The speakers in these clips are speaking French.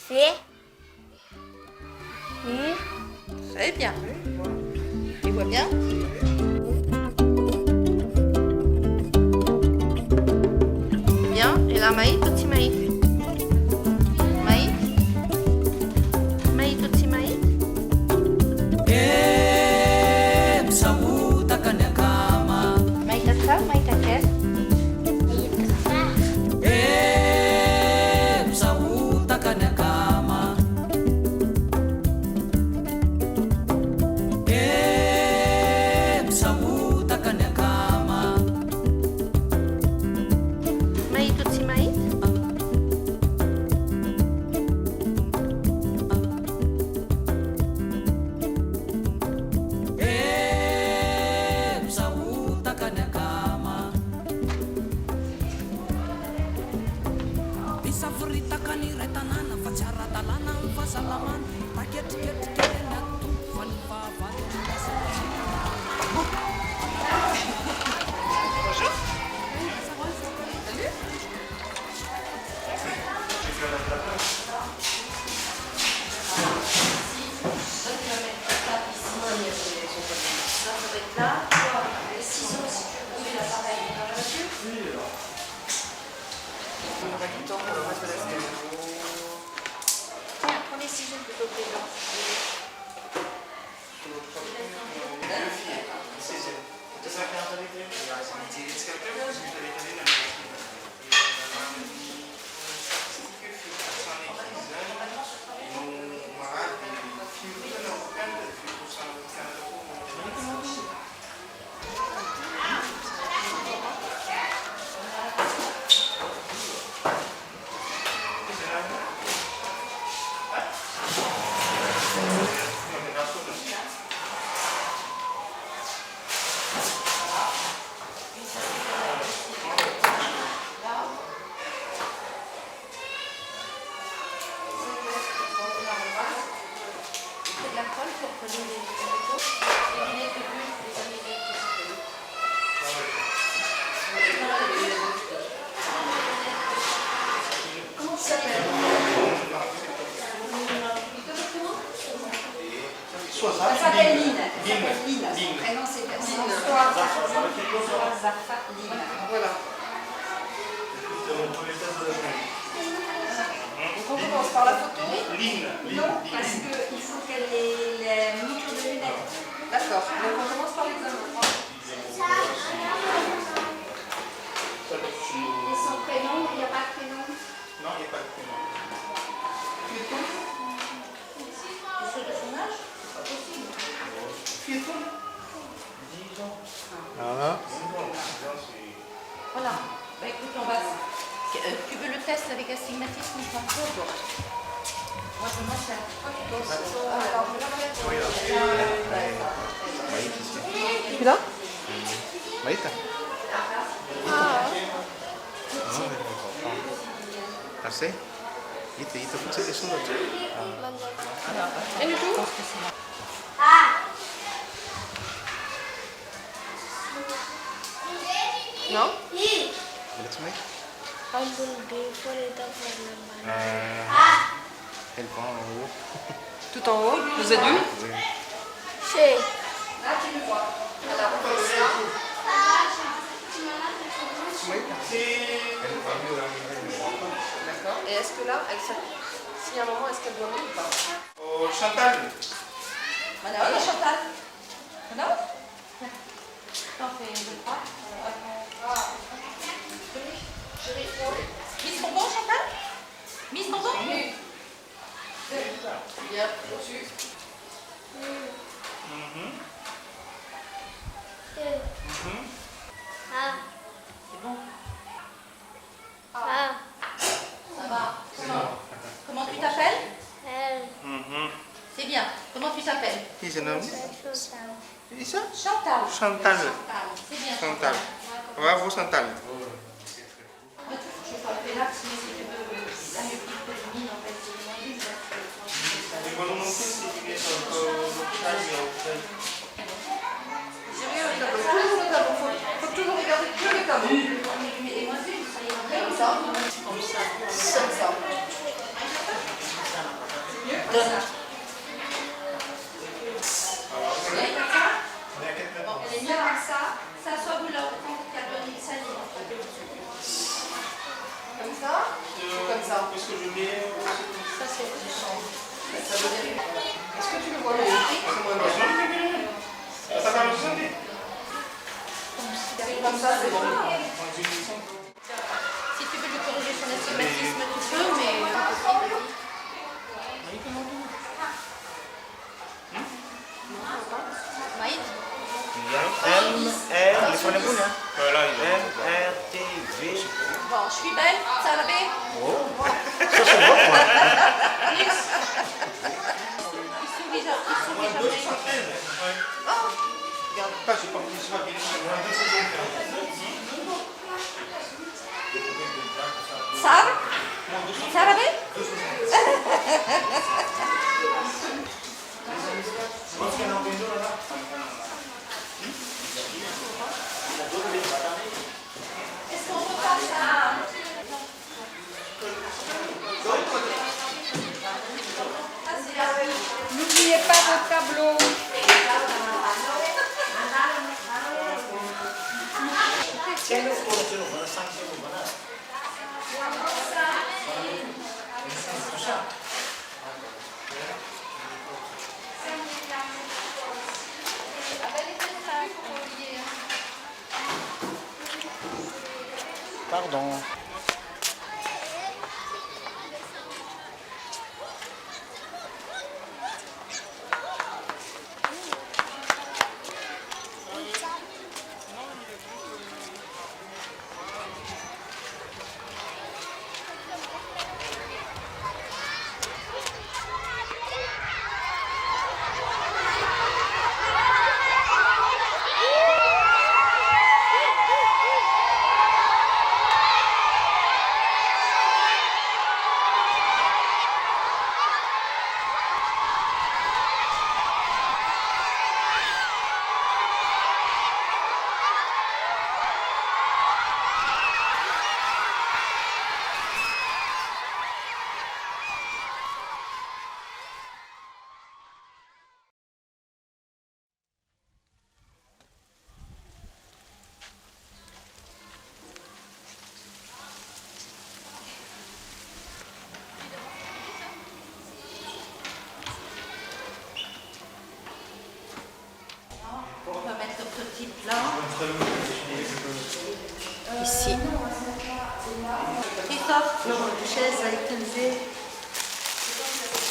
C'est. Oui. Très bien. Tu vois bien? Bien. Et là, Maï, petit Maï. Maï. Maï, petit Maï. Maï, t'as ça? Maï, t'as quel? Maï, petit Maï. Tiens, prends les ciseaux plutôt que les dents. De la colle pour coller les photos. Les lunettes de vue, les lunettes de vue. Comment ça s'appelle? Elle s'appelle Lynn. Son prénom c'est Zarfa Lynn. Voilà. Donc on commence par la photo. Non, parce qu'il faut qu'elle ait les micros de lunettes. D'accord. Donc on commence par l'examen. Et son prénom, il n'y a pas de prénom? Non, il n'y a pas de prénom. C'est de son âge? C'est pas possible. Voilà. Bah écoute, on va. Tu veux le test avec astigmatisme ou pas? Moi, je m'en sers. Celui-là? Maïta. Assez? Itu kecil itu sudah. Ini tuh? Non? Boleh semai? Ambil di Florida Parlemen. Elle prend en haut. Tout en haut, vous êtes vu? Oui. C'est. Là, tu le vois. Alors, on fait ça. D'accord. Et est-ce que là, s'il y a un moment, est-ce qu'elle doit mieux ou pas? Oh, Chantal. Madame, Chantal. Madame? T'en fais deux, trois. Miss Bonbon, Chantal? Miss Bonbon? Oui. Bien, reçu. Ah. C'est bon. Ah. Ça va. Comment tu t'appelles? Elle. C'est bien. Comment tu t'appelles? Qui se nomme? Isa? Chantal. Chantal. C'est bien. Chantal. Bravo Chantal. Je t'en fais là, si tu veux la myopie prédomine, en fait, c'est moins vite. Il va nous montrer si tu es sur l'hôpital, il y a l'hôpital. Il faut toujours regarder que les tableaux. Et moi, comme ça. Comme ça. Donne. Bon, elle est mieux avec ça. Ça, soit vous là au fond, qu'elle donne une saline. Comme ça ou comme ça? Ça, c'est du son. Est-ce que tu le vois mieux? C'est moins bien. Comme ça, c'est bon. Si tu veux lui corriger son astigmatisme, tu peux, mais... Maïd? اللي فوق هنا MRTV. Bon, je suis belle, ça va bien? Ça c'est bon quoi. Il sourit jamais. Ça va? Ça va bien? Est-ce qu'on peut faire ça? N'oubliez pas votre tableau. Pardon. On va mettre notre petit plat. Ici. Christophe, une chaise avec une V.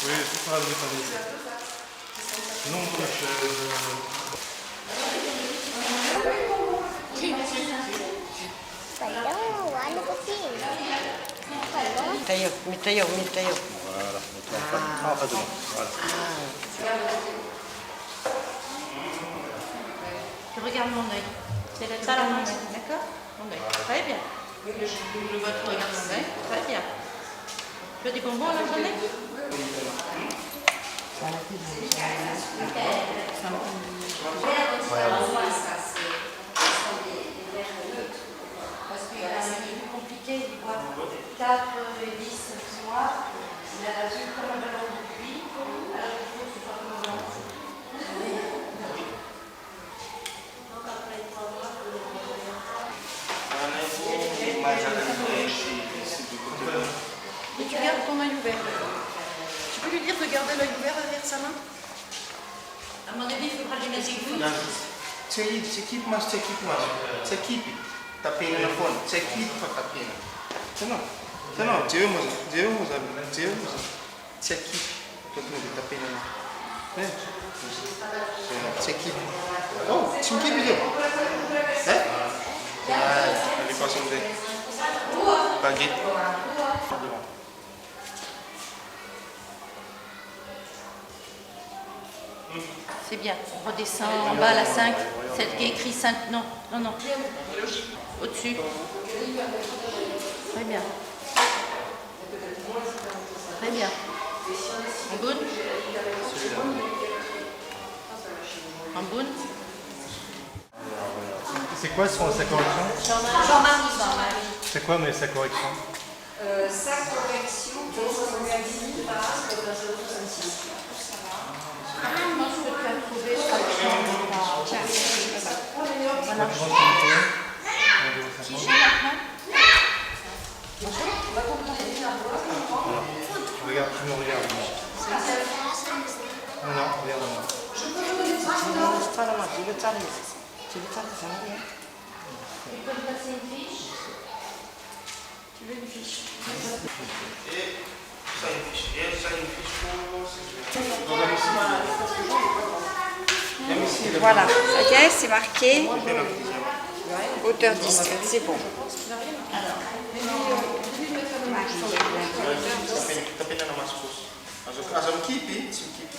Oui, c'est pas le Non, متيو. Voilà. En fait, voilà. Tu regardes mon œil. C'est ça la main, d'accord? Mon œil. Très bien. Le votre regarde mon œil. Très bien. Tu veux des bonbons à la journée? Parce qu'il a un peu compliqué, il voit 4 et 10 mois. Il a la vue comme un ballon de pluie. Alors il faut que ce soit comme ça. Et tu gardes ton œil ouvert. Tu peux lui dire de garder l'œil ouvert derrière sa main? À mon avis, il faudra lui mettre une goutte. Check it. Tapin na phone. Check it for tapin. Tano. Check it. Tapin na. Check it. Oh, chimki video. Elle est pas sondée. Baguette. C'est bien. On redescend en bas à la 5. Celle qui est écrit 5. Non. Au-dessus. Très bien. Très bien. En boune. En boune. c'est quoi sa correction? Jean-Marie. C'est quoi mais sa correction? Sa correction, Regarde, tu me regardes. Non, non, regarde-moi. Voilà, ça y est, c'est marqué. Auteur disque, c'est bon. Tapena na mas puso. Azo mkipi, si mkipi.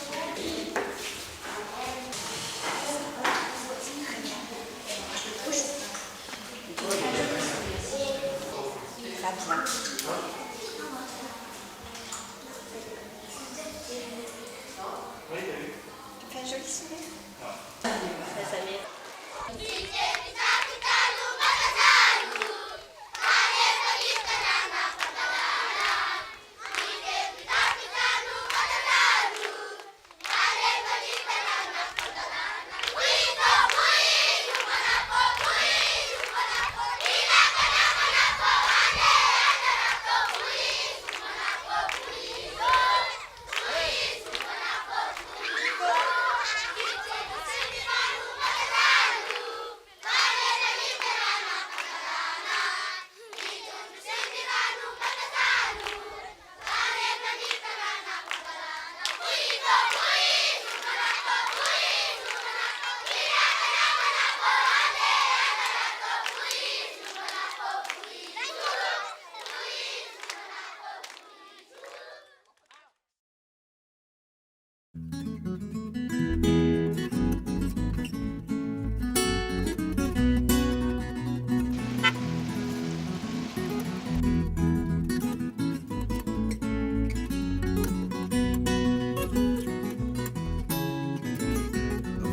Fais un joli sourire.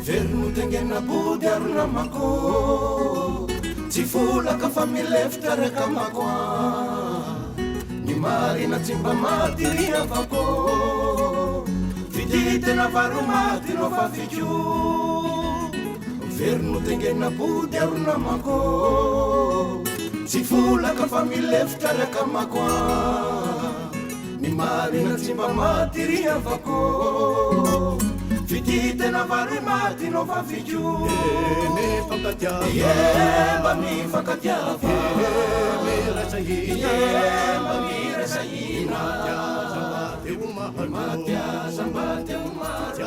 Verno tengena body arona mako tsy volaka fa milefitra raka mako ny marina tsy mba maty avako viditena varo maty no fa fikio verno tengena body arona mako tsy volaka fa milefitra raka mako ny marina tsy mba maty avako viditena varo maty no fa fikio mba mifankatiava mba miresahina matiasa mba teo maty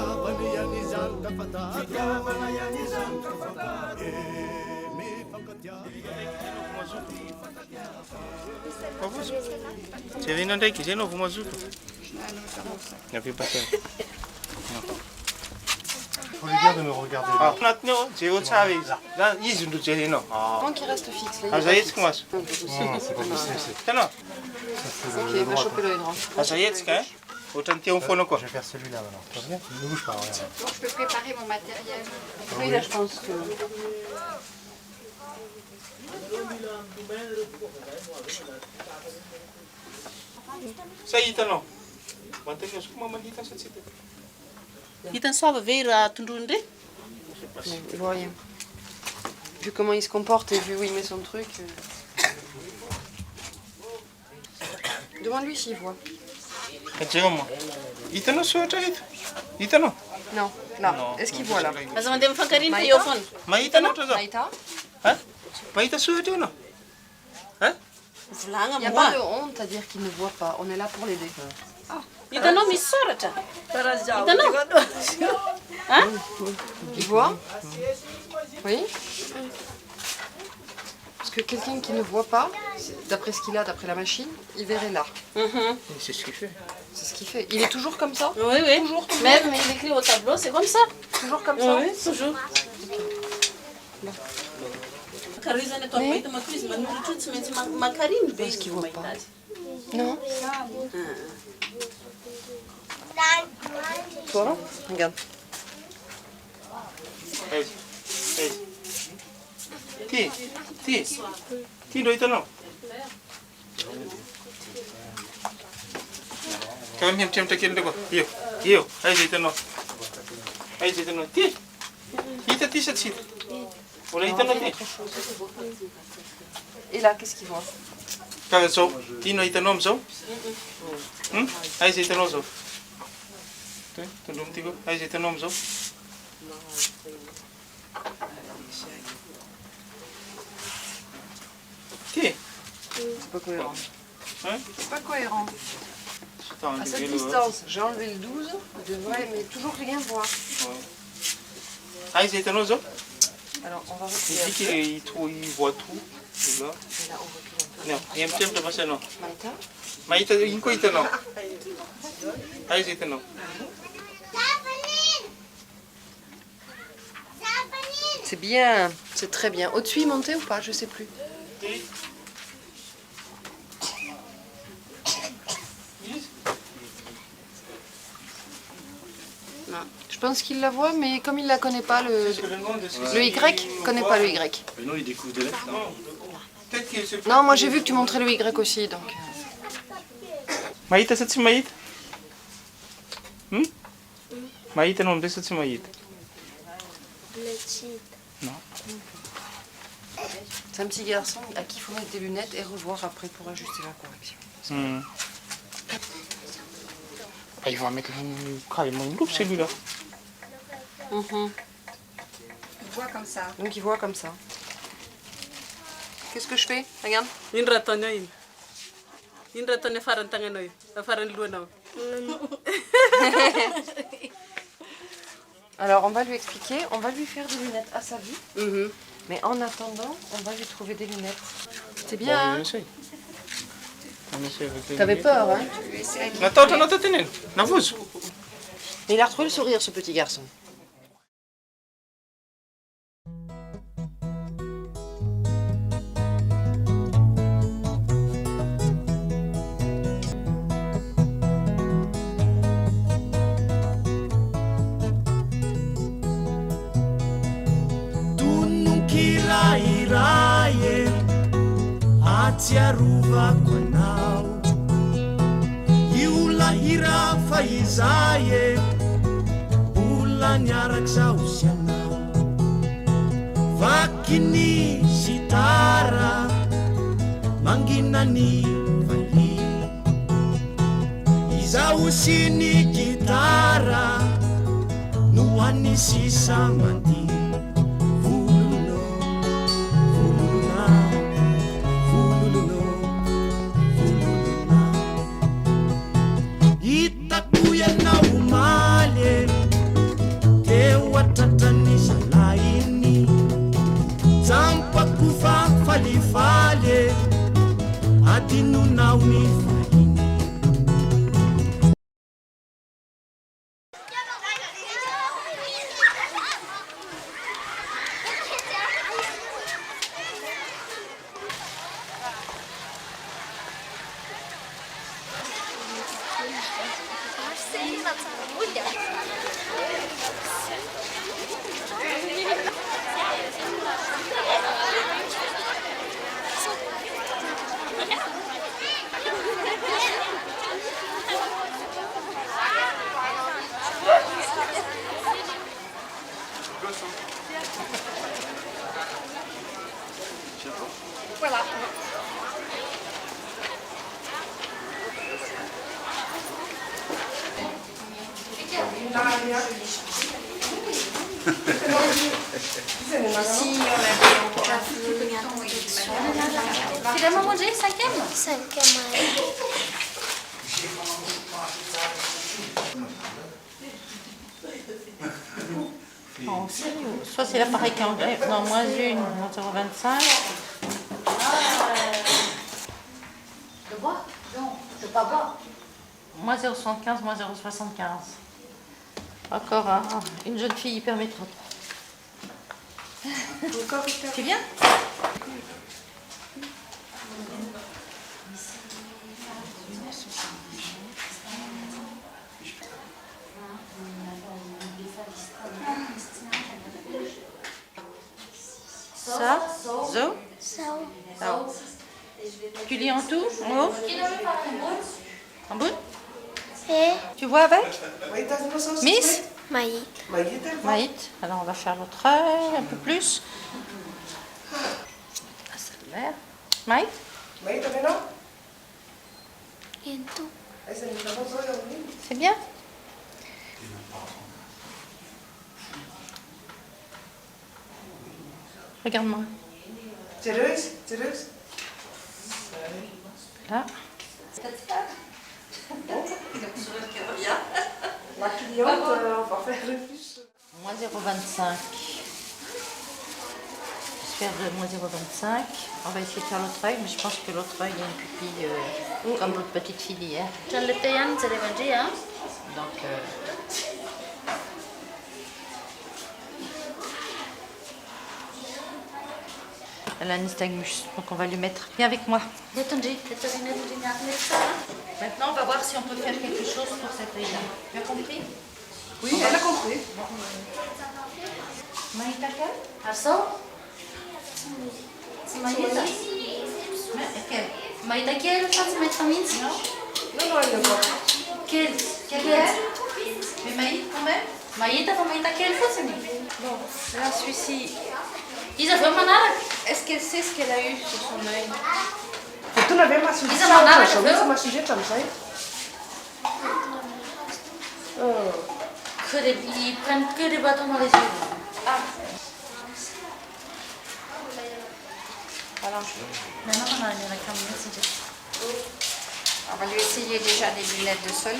fitiavana ihany izany kafatary Tsy avena ndraiky izy anao vao mazoto. Avy batana. Faut lui dire de me regarder. Ah, anatiny ao jero tsara izy. Zany izy no jerenao. Point qui reste fixe. Là, Aza hetsika maso. Non, c'est pas possible. Hitanao? Ok, va choper l'œil droit. Aza hetsika hein. Ohatrany tia foana koa. Je vais faire celui-là maintenant. Tu vois bien? Ne bouge pas, regarde. Bon, je peux préparer mon matériel. Oui, là, je pense que... Sa hitanao? Mantegna soko mamahita sa tsy hita. Hitany soava ve raha tondrony ndray? Il voit rien. Vu comment il se comporte et vu où il met son truc. Demande-lui s'il voit. Jero mo. Hitanao soratra eto? Hitanao? Non, là. Est-ce qu'il voit là? Aza mandeha mifankariny fa eo foana. Mahita anao ohatr'izao? Maïta? Hein? Mahita soratra ianao? Hein? Volagna Il n'y a pas de moa. honte à dire qu'il ne voit pas. On est là pour l'aider. Hitanao misy soratra? Hitanao? Hein? Il voit? Oui? Parce que quelqu'un qui ne voit pas, d'après ce qu'il a, d'après la machine, il verrait là. C'est ce qu'il fait. C'est ce qu'il fait. Il est toujours comme ça? Oui, oui. Même il écrit au tableau, c'est comme ça. Toujours comme ça? Oui, toujours. Karizana atao mahita matoa izy manolotra tsy maintsy makariny be izy vao mahita azy. Non? Toi? Regarde. Aiza. Aiza. Ty ndo hitanao? Kami macam takin tu ko. Iyo. Ay dito no. Ay dito no. Ti. Ita t-shirt sih. Wala ita no ti. Et là, qu'est-ce qu'ils voient? Kaya so. Tino ita nom so. Ay dito no so. Tu, tundum tigo. Ay dito nom so. Ti. C'est pas cohérent. Hein? C'est pas cohérent. Attends, À cette le- distance, j'ai enlevé le 12, je devrais mais toujours rien voir. Ay dito no so. Alors, on va Il reculer. dit qu'il voit tout. Là. Et là, on recule un peu. Non, il y a un petit peu de non. Maïta? Maïta, il quoi il non. Ay dito no. C'est bien, c'est très bien. Au-dessus, il montait ou pas? Je sais plus. Non. Je pense qu'il la voit, mais comme il la connaît pas, le Y, connaît pas le Y. Mais non, il découvre des lettres. Peut-être qu'il se Non, moi j'ai vu que tu montrais le Y aussi, donc. Maïta, c'est Maïta. Maïta non, c'est Maïta. Petit. C'est un petit garçon à qui il faut mettre des lunettes et revoir après pour ajuster la correction. Il va mettre carrément une loupe celui-là. Mhm. Il voit comme ça. Donc il voit comme ça. Qu'est-ce que je fais? Regarde. Une ratonne, une ratonne faire un tangan, faire un loup. Alors on va lui expliquer, on va lui faire des lunettes à sa vue. Mais en attendant, on va lui trouver des lunettes. C'est bien, On hein? essaye. On essaye avec les T'avais lunettes. peur, hein? Attends, Navuz. Mais il a retrouvé le sourire, ce petit garçon. Iraye atsiarovako anao iola hira fa izaye olona niaraka zaho sy anao vakiny sitara mangina ny vali izaho sy ny gitara no an'ny sisa mandihy Adinu nauni fahini Voilà. Si, on avait encore C'est la maman J, 5e? 5e année. Oh, sérieux. Soit c'est l'appareil qui enlève. Non, moins 1, moins 0,25. De boire? Non, je peux pas boire. Moins 0,75, moins 0,75. Encore une jeune fille hyper métrope. Tu viens? Ça, zo, Zo. Tu lis en tout? En haut? En bout? Et Tu vois avec Miss Maït. Maït. Alors on va faire l'autre œil un peu plus. Ah, ça a l'air. Maït Bientôt. C'est bien. Regarde-moi. Là. La cliente, on va faire le plus. Moins 0,25. J'espère de moins 0,25. On va essayer de faire l'autre œil, mais je pense que l'autre œil, il y a une pupille comme l'autre petite fille hier. Donc, elle a un nystagmus, donc on va lui mettre. Viens avec moi. Maintenant, on va voir si on peut faire quelque chose pour cet œil-là. Tu as compris? Oui, elle a compris. Maïta quelle? Maïta quelle famille? Non, elle ne voit pas. Quelle? Mais Maït quand même? Maïta quelle Bon, là, celui-ci, Isa vraiment nada. est-ce qu'elle sait ce qu'elle a eu sur son œil? Tu n'avais pas sujet Isa mandava ça, de ma sujet comme ça. Ils prennent que des bâtons dans les yeux. Alors, On va lui essayer déjà des lunettes de soleil.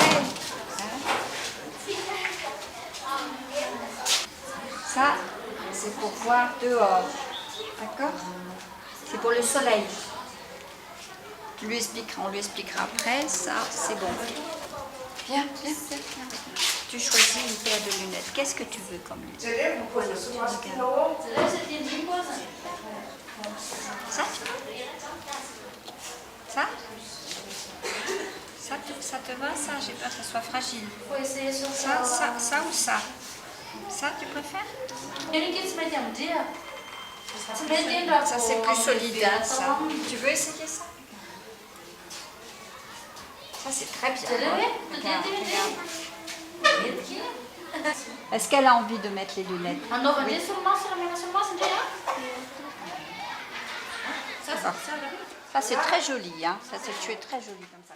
Ça, c'est pour voir dehors. D'accord? C'est pour le soleil. On lui expliquera après. Ça, c'est bon. Viens. Tu choisis une paire de lunettes. Qu'est-ce que tu veux comme lunettes? Voilà, tu regardes. Ça? Ça? Ça te va, ça? J'ai peur que ça soit fragile. Ça ou ça? Ça, tu préfères? Ça, c'est plus solide, hein, ça. Tu veux essayer ça? Ça, c'est très bien. Regarde. Est-ce qu'elle a envie de mettre les lunettes? Oui. Ça, c'est très joli, hein. Tu es très jolie comme ça.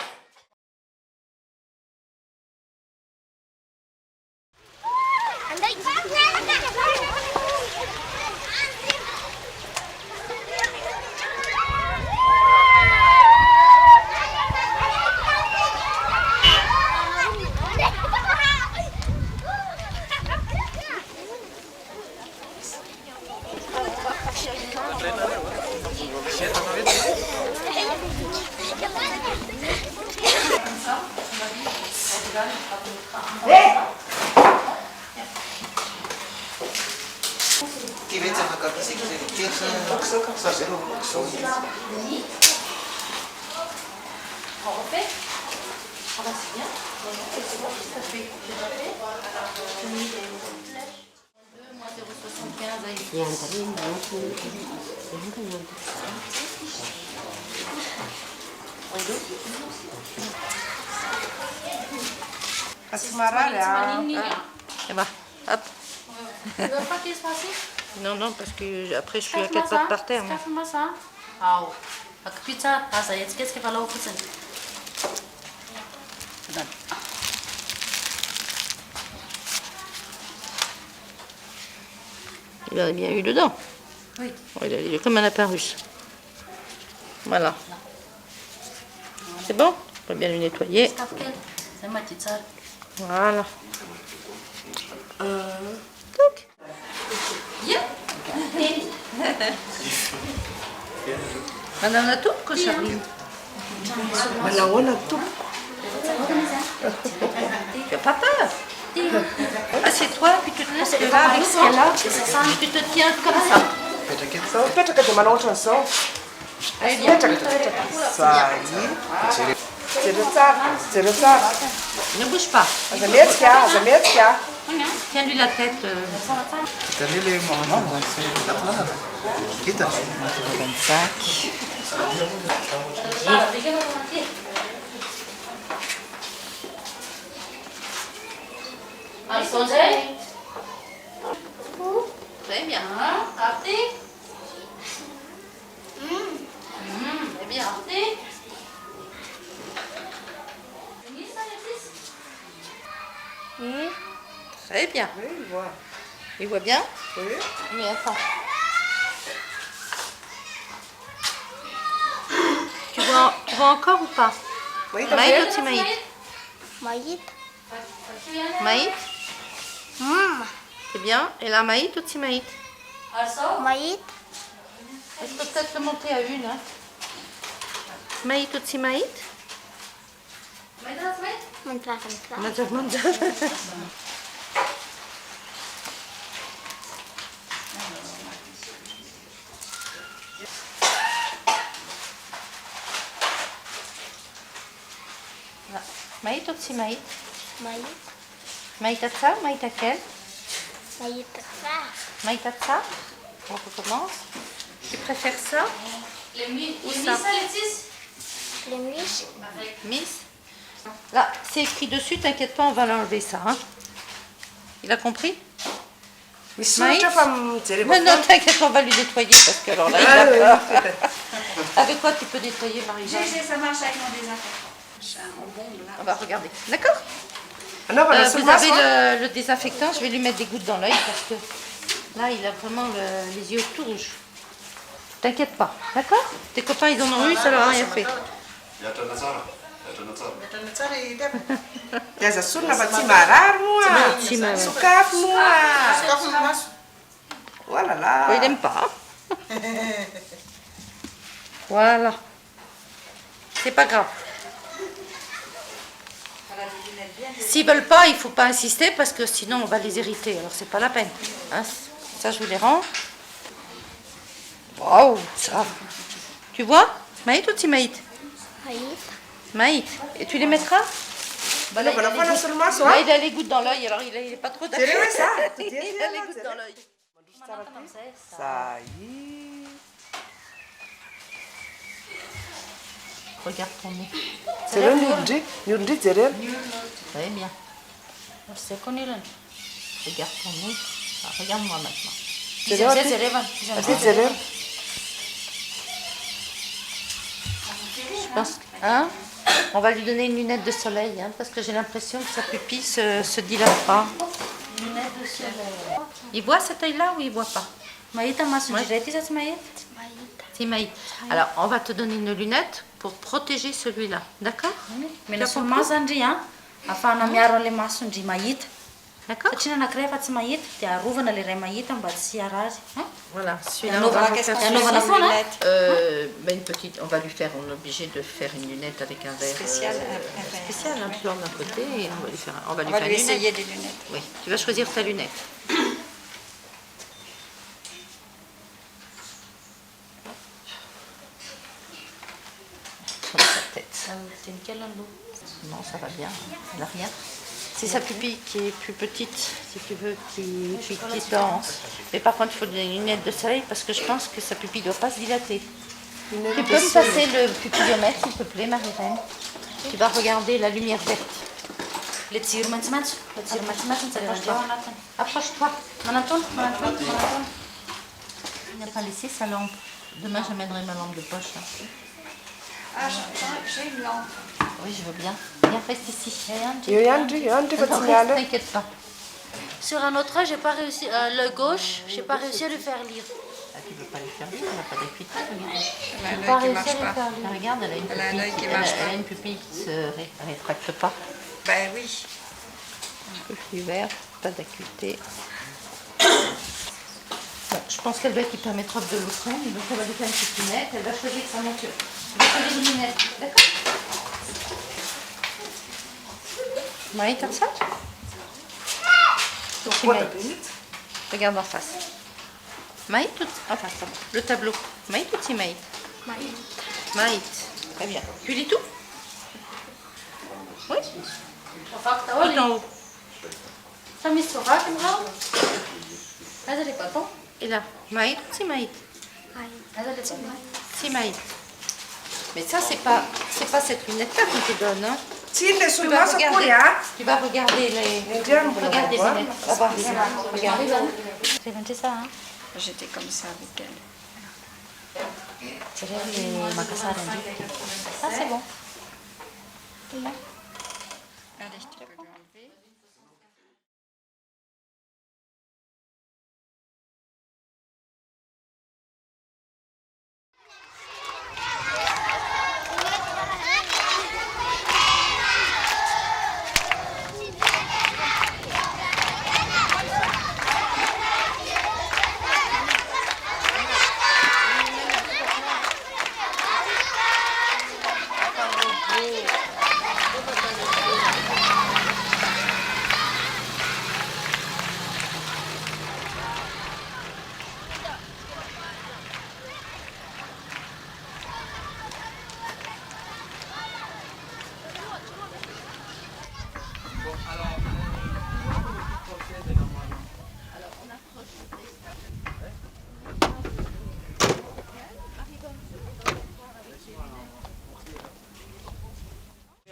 Asmara, là. Et bah, hop. Tu veux pas qu'il se passe? Non, non, parce que après je suis à quatre pattes par terre. moi. Pizza, passa, jetzt geht's gefallen auf Essen. Il en a bien eu dedans. Oui. Ouais, il est comme un lapin russe. Voilà. C'est bon? On peut bien le nettoyer. C'est ma petite sœur. Voilà. Madame la toupe, que ça arrive. Tu as pas peur? Assieds-toi, puis tu te laisses là avec ce qu'elle a. Tu te tiens comme ça. Aspetta che ti mando un so. Aspetta che sai. C'est le ça. Ne bouge pas. Zametska. Tiens-lui la tête. Très bien. Très bien. Très bien. Oui, il voit. Il voit bien? Oui. Mais attends. Tu vois encore ou pas? Oui, Maït ou Timaït? Maït. Maït? C'est bien. Et là, Maït ou Timaït? Maït. Est-ce que peut-être le monter à une? Hein? Maït ou Timaït? Mentah. Maït ou Timaït? Maït. Maït à ça, Maït à quel? Maït. Maït à ça? On recommence. Tu préfères ça? Ou ça? Les miches. Miss? Là, c'est écrit dessus, t'inquiète pas, on va l'enlever ça. Hein? Il a compris? Maït. Non, t'inquiète, on va lui nettoyer parce que alors là, il a peur. Avec quoi tu peux nettoyer, Marie-Jeanne? Ça marche avec mon désinfectant. J'ai un bombe là. On va regarder. D'accord? Ah non, voilà, Vous avez le désinfectant, je vais lui mettre des gouttes dans l'œil parce que là, il a vraiment les yeux tout rouges. T'inquiète pas, d'accord? Tes copains, ils en ont eu, ça leur a rien fait. Jaza sunna fa tsy marary moa. Tsy marary. Sokafo moa. Oh là là. Oh, il n'aime pas. Voilà. C'est pas grave. S'ils veulent pas, il faut pas insister parce que sinon on va les irriter. Alors c'est pas la peine. Hein, ça, je vous les rends. Waouh, ça. Tu vois? Maït ou Timaït? Maït. Maït. Et tu les mettras? Bah, là, Voilà, voilà seulement là, ça. il a les gouttes dans l'œil, alors il est pas trop d'accord. C'est vrai, ça. Il a les gouttes dans l'œil. Ça y est. Regarde ton nez. Zero nyundi zero. Très bien. C'est connu là. Regarde ton nez. Ah, regarde-moi maintenant. Zero. Ati zero. Je pense hein? On va lui donner une lunette de soleil hein, parce que j'ai l'impression que sa pupille se dilate pas. Lunette de soleil. Il voit cet œil-là ou il voit pas? Maït, Maït. Alors, on va te donner une lunette pour protéger celui-là, d'accord? Mais ne seulement Sandri, hein? Afin miaro le masundri mahita. D'accord? Satria anankiray efa tsy mahita dia arovana le ray mahita mba tsy arazy. Voilà, celui-là, On on va va qu'est-ce qu'on refaire. fait sans lunettes? Une petite, on va lui faire, on est obligé de faire une lunette avec un verre Spécial, spécial, un plan d'un côté et on va lui faire, On va faire lui une lunette. essayer des lunettes. Oui, tu vas choisir ta lunette. Sur sa tête. C'est nickel dans le dos. Non, ça va bien, elle n'a rien. C'est sa pupille qui est plus petite, si tu veux, qui danse. Mais par contre, il faut des lunettes de soleil parce que je pense que sa pupille ne doit pas se dilater. Tu peux me passer le pupillomètre, s'il te plaît, Marie-Reine? Tu vas regarder la lumière verte. Le jiro maitsomaitso. Le jiro maitsomaitso mitsangaran'ireo ao anatiny. Approche-toi. Manatony, manatony, manatony. Il n'a pas laissé sa lampe. Demain, j'amènerai ma lampe de poche. Hein. Ah, j'ai une lampe. Oui, je veux bien. Viens, reste ici. Attends, reste, t'inquiète pas. Sur un autre œil, j'ai pas réussi. L'œil gauche, j'ai pas réussi à lui faire lire. Ah, tu ne peux pas lui faire lire, elle n'a pas d'acuité. Elle a un œil qui marche pas. Regarde, elle a une Elle a un pupille, œil qui marche elle a pas. une pupille qui ne se rétracte pas. Ben oui. Pupille verte, pas d'acuité. Bon, je pense qu'elle va être hyper métrope de l'autre œil, donc elle va lui faire une petite lunette. Elle va choisir sa monture. Elle va choisir une lunette, d'accord? Maït, comme ça? Regarde en face. Maït ou... Enfin, ça va. Le tableau. Maït ou Timaït? Maït. Maït. Très bien. Tu lis tout? Oui. Tout en haut. Et là, Maït ou Timaït? Timaït. Mais ça, c'est pas cette lunette-là qu'on te donne. Hein. Tu vas regarder Regarde les lunettes. Regardez là. C'est bien ça, hein? J'étais comme ça avec elle. C'est les macassars. Ah, c'est bon. Allez, je te peux l'enlever.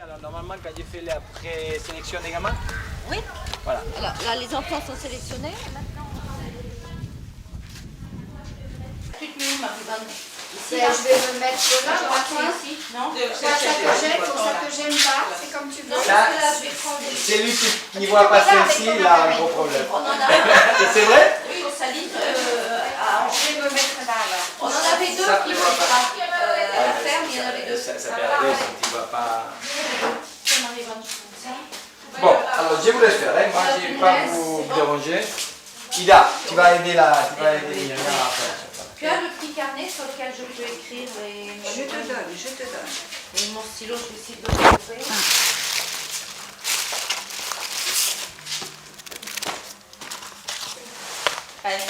Alors normalement quand j'ai fait la présélection des gamins. Oui. Voilà. Alors là, les enfants sont sélectionnés. Maintenant, tu te mets, Marie-Bonne. Ici, là. Je vais me mettre là, Je toi. ici. Non. Ça que j'aime pas, c'est comme tu veux. Ça, celui qui ne voit pas celle-ci, il a un gros problème. On en a. C'est vrai? Oui, au Saline. Je vais me mettre là. On en avait deux qui voulaient pas. À la ferme, il y en avait deux. Ça peut arriver si tu ne vois pas. Ça. Bon, alors je vous laisse faire, hein. Moi je ne vais pas vous déranger. Ida, tu vas aider Myriam à faire. Tu as le petit carnet sur lequel je peux écrire les... Je te donne. Et mon stylo, je vais essayer de le trouver. Allez.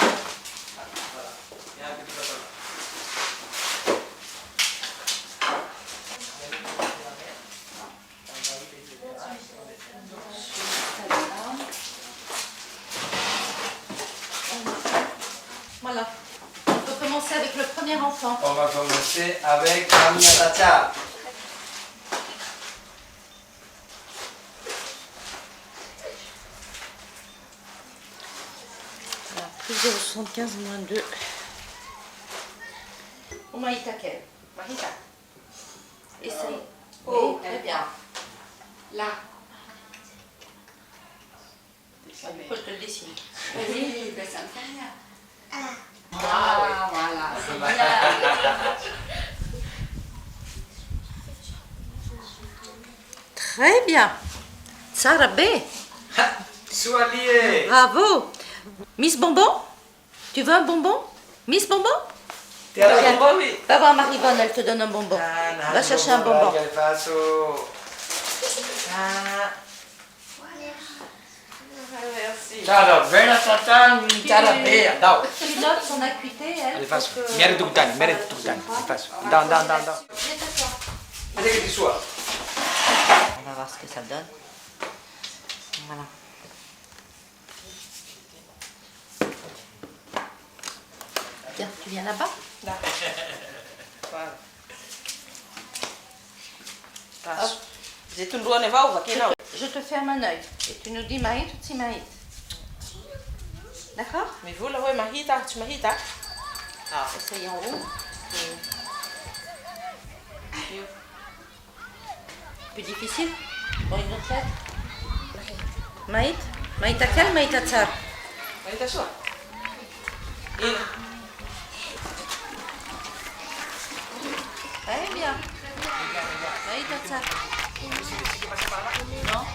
Voilà. On peut commencer avec le premier enfant. On va commencer avec Amia Tacha. Alors, plus 0,75 moins 2. Au Maïta quel? Maïta. Essaye. Oh, très bien. Là. Pourquoi je te le dessine? Oui, ben ça me fait rien. Ah, voilà, c'est bien. Très bien. Sarah B. Sois lié. Bravo. Miss Bonbon, tu veux un bonbon? Miss Bonbon? Tu as un bonbon, oui. Va voir Marie-Bonne, elle te donne un bonbon. Va chercher un bonbon. Ciao, buona Satan, ciao, bea, dai. Tu notes son acuité, elle. Allez, faccio. Mere tuttani, faccio. Dan. Viens t'asseoir. Vedi che ti sua. On va voir ce que ça donne. Voilà. Tiens, tu viens là-bas? Là. Voilà. Hop. Zitundua va ou va Je te ferme un œil et tu nous dis Maït ou si Maït. D'accord? Mais vous là, ouais, Mahita, tu Mahita. Ah. Essaye en haut. Plus difficile? Bon, une autre lettre. Maït? Maït à quel? Maït à Tsar? Mahita sua. Très bien. Maït à Tsar. Non?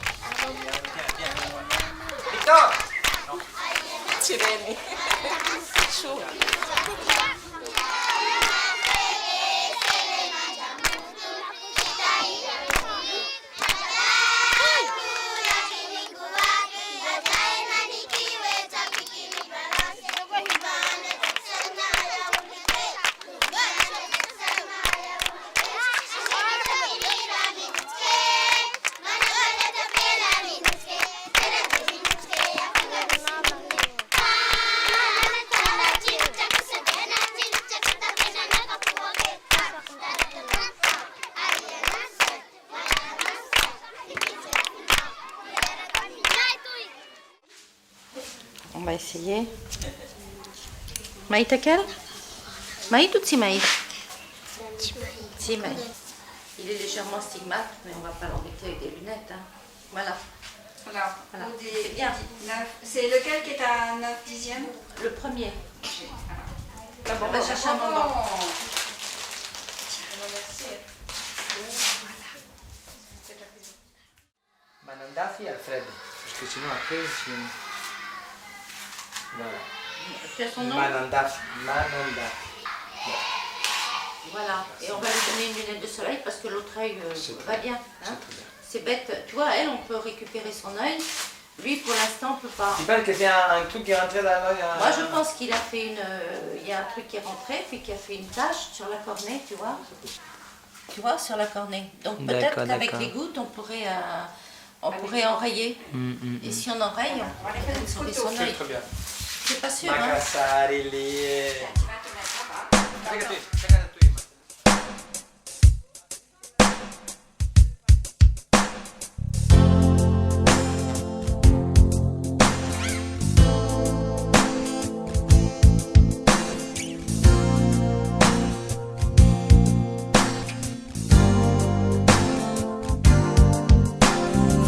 Victor! Tirene. Chou. Cinta On va essayer. Maït à quel? Maït ou Timaït? Timaït. Il est légèrement stigmate, mais on va pas l'embêter avec des lunettes. Hein. Voilà. Voilà. C'est bien. C'est lequel qui est à 9 dixièmes? Le premier. Là, On va chercher un bonbon. Manandafi Alfred. Parce que sinon après, si... Voilà. Tu as son nom? Manandafi. Voilà. Et on va lui donner une lunette de soleil parce que l'autre œil va bien. Hein? C'est bête. Tu vois, elle, on peut récupérer son œil. Lui, pour l'instant, on ne peut pas. Tu penses que c'est un truc qui est rentré dans l'œil? Moi, je pense qu'il a fait une... Il y a un truc qui est rentré, puis qui a fait une tache sur la cornée, tu vois. Tu vois, sur la cornée. Donc peut-être qu'avec les gouttes, on pourrait enrayer. Et si on enraye, on peut sauver son œil. Très bien. C'est pas sûr, hein.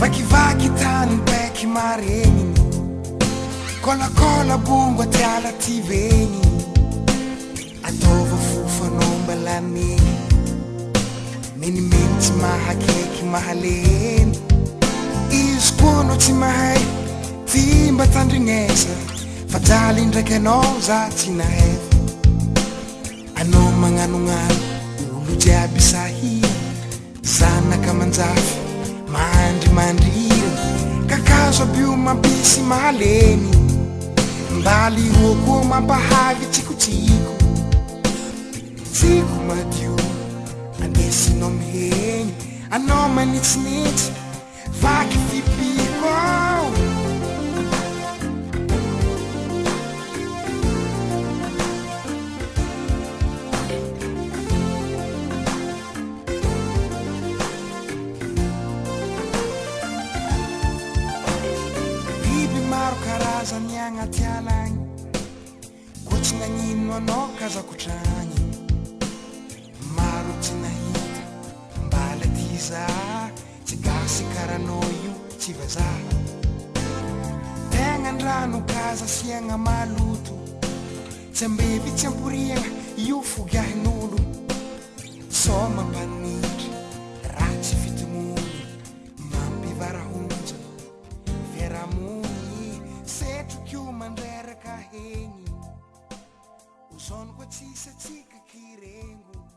Vakivaky tany beky mareniny Kolakola bongo atiala ty veny Ataova fofanao lameny Menimeny tsy mahakaiky mahaleny Izy koa no tsy mahay Ty mba tandrignesa Fa jaly ndraiky anao za tsy nahefa Anao magnanognano Olo jiaby sahira Zanaka manjafy Mandry Kakazo abio mambisy mahaleny Mbaly roko mampahavy tsikotsiko Tsiko madio Andesinao miheny Anao manitsinitsy Vaky fipiko Karazany agnaty alagny Koa tsy nagnino anao kazako tragny Maro tsy nahita Mbala ty zaha Tsy gasy karanao io tsy vazaha Tegna andrano kaza siagna maloto Tsy ambevy tsy amporiagna io fogiahin'olo So mampanitry Ratsy fitomony Mampivarahonja Fiarahamony Setro mandreraka hegny Ozano koa tsisy atsika kirengo